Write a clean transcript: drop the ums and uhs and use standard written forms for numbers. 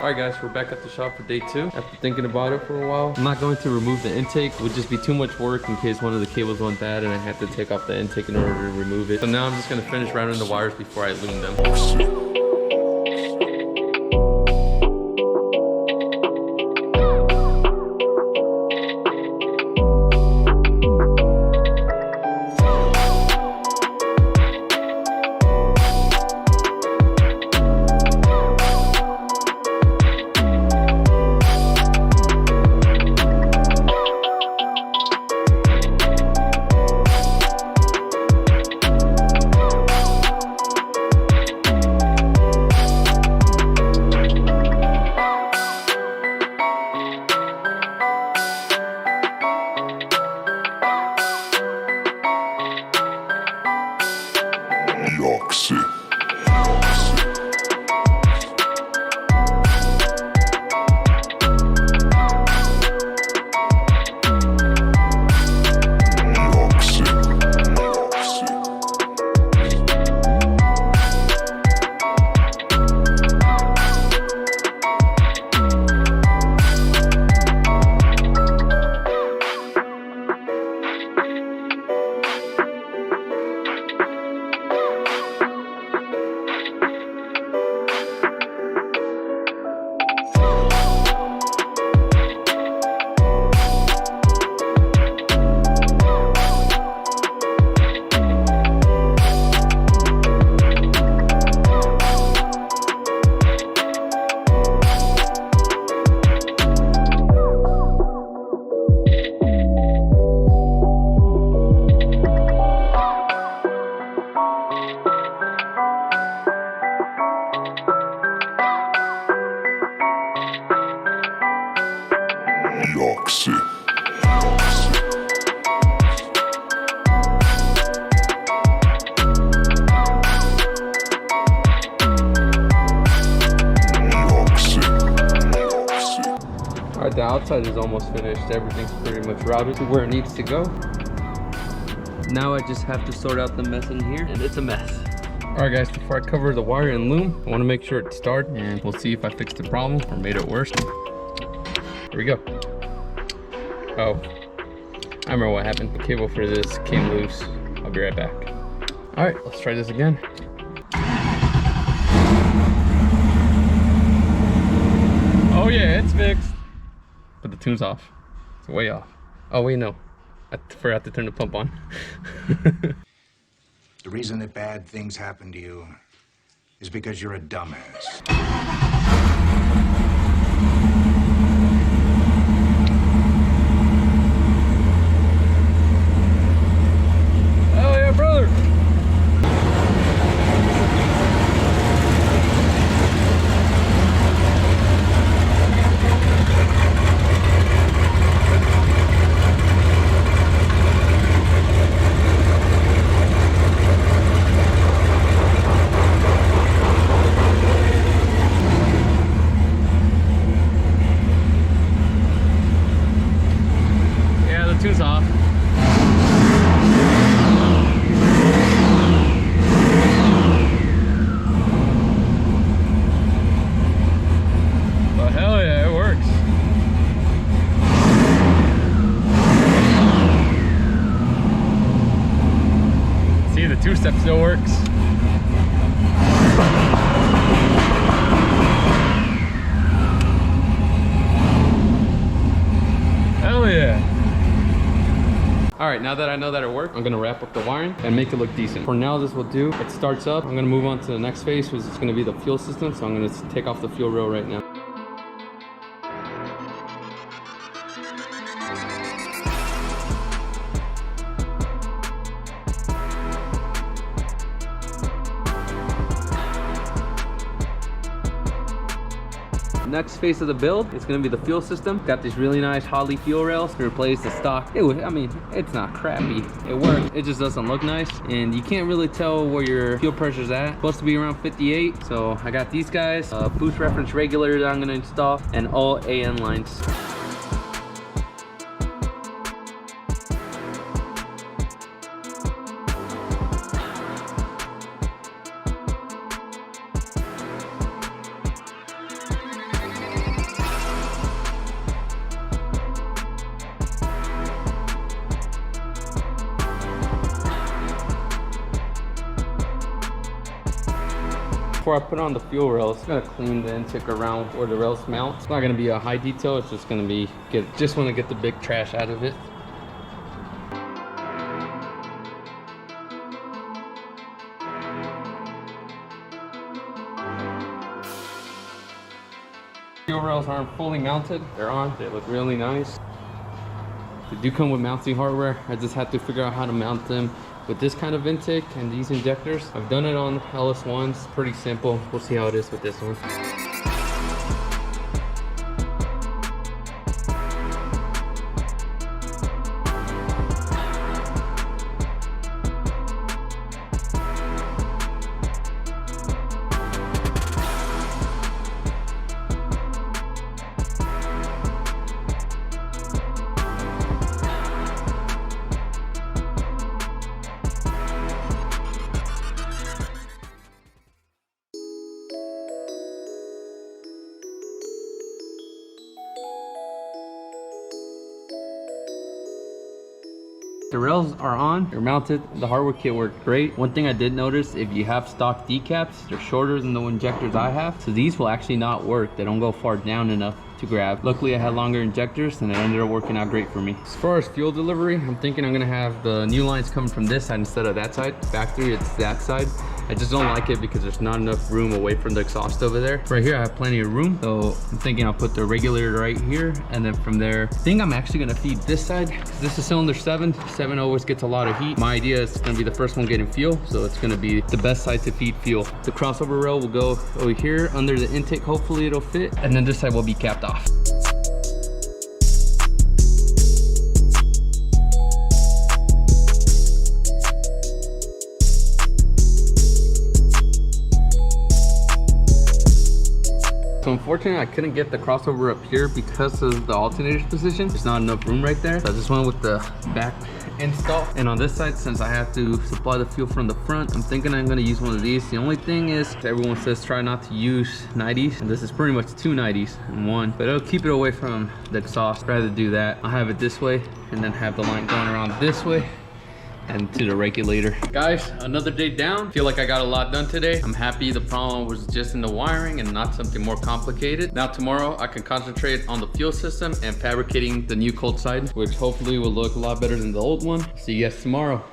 Alright guys, we're back at the shop for day 2. After thinking about it for a while, I'm not going to remove the intake. It would just be too much work in case one of the cables went bad and I had to take off the intake in order to remove it. So now I'm just going to finish routing the wires before I loom them. Alright, the outside is almost finished. Everything's pretty much routed to where it needs to go. Now I just have to sort out the mess in here, and it's a mess. Alright guys, before I cover the wire and loom, I want to make sure it starts, and we'll see if I fixed the problem or made it worse. Here we go. Oh, I remember what happened. The cable for this came loose. I'll be right back. Alright, let's try this again. Oh yeah, it's fixed. But the tune's off. It's way off. Oh wait, no. I forgot to turn the pump on. The reason that bad things happen to you is because you're a dumbass. Oh yeah, brother! Tune's off. Well, hell yeah, it works. See, the two-step still works. Hell yeah. Alright, now that I know that it worked, I'm gonna wrap up the wiring and make it look decent. For now, this will do. It starts up. I'm gonna move on to the next phase, which is gonna be the fuel system. So I'm gonna take off the fuel rail right now. Next phase of the build, it's gonna be the fuel system. Got these really nice Holley fuel rails to replace the stock. I mean, it's not crappy. It works. It just doesn't look nice, and you can't really tell where your fuel pressure's at. It's supposed to be around 58. So I got these guys, boost reference regulator that I'm gonna install, and all AN lines. before I put on the fuel rails, I'm gonna clean the intake around where the rails mount. It's not gonna be a high detail, it's just gonna be, just wanna get the big trash out of it. Fuel rails aren't fully mounted. They're on, they look really nice. They do come with mounting hardware. I just have to figure out how to mount them with this kind of intake and these injectors. I've done it on LS1s, pretty simple. We'll see how it is with this one. The rails are on, they're mounted, the hardware kit worked great. One thing I did notice, if you have stock decaps, they're shorter than the injectors I have, so these will actually not work. They don't go far down enough to grab. Luckily I had longer injectors and it ended up working out great for me. As far as fuel delivery, I'm thinking I'm gonna have the new lines coming from this side instead of that side. Factory, it's that side. I just don't like it because there's not enough room away from the exhaust over there. Right here I have plenty of room, so I'm thinking I'll put the regulator right here, and then from there I think I'm actually gonna feed this side. This is cylinder 7. 7 always gets a lot of heat. My idea is it's gonna be the first one getting fuel, so it's gonna be the best side to feed fuel. The crossover rail will go over here under the intake, hopefully it'll fit, and then this side will be capped off. So unfortunately I couldn't get the crossover up here because of the alternator's position. There's not enough room right there, so I just went with the back install. And on this side, since I have to supply the fuel from the front, I'm thinking I'm gonna use one of these. The only thing is, everyone says try not to use 90s, and this is pretty much 2 90s in one, but it'll keep it away from the exhaust. I'd rather do that. I'll have it this way and then have the line going around this way and to the regulator. Guys, another day down. Feel like I got a lot done today. I'm happy the problem was just in the wiring and not something more complicated. Now tomorrow I can concentrate on the fuel system and fabricating the new cold side, which hopefully will look a lot better than the old one. See you guys tomorrow.